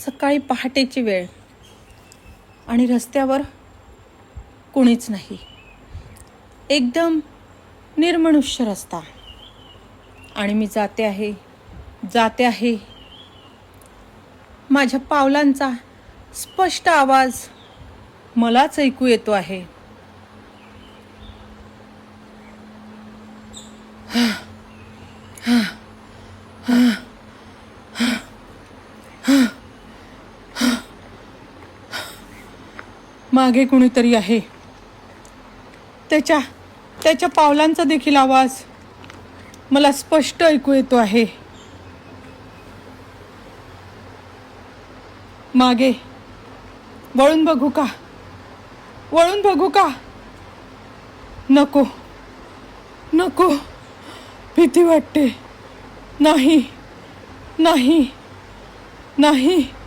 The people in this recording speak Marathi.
सकाळी पहाटेची वेळ आणि रस्त्यावर कुणीच नाही. एकदम निर्मनुष्य रस्ता आणि मी जाते आहे. माझ्या पावलांचा स्पष्ट आवाज मलाच ऐकू येतो आहे. मागे कुणीतरी आहे. त्याच्या पावलांचा देखील आवाज मला स्पष्ट ऐकू येतो आहे. मागे वळून बघू का? नको, भीती वाटते. नाही.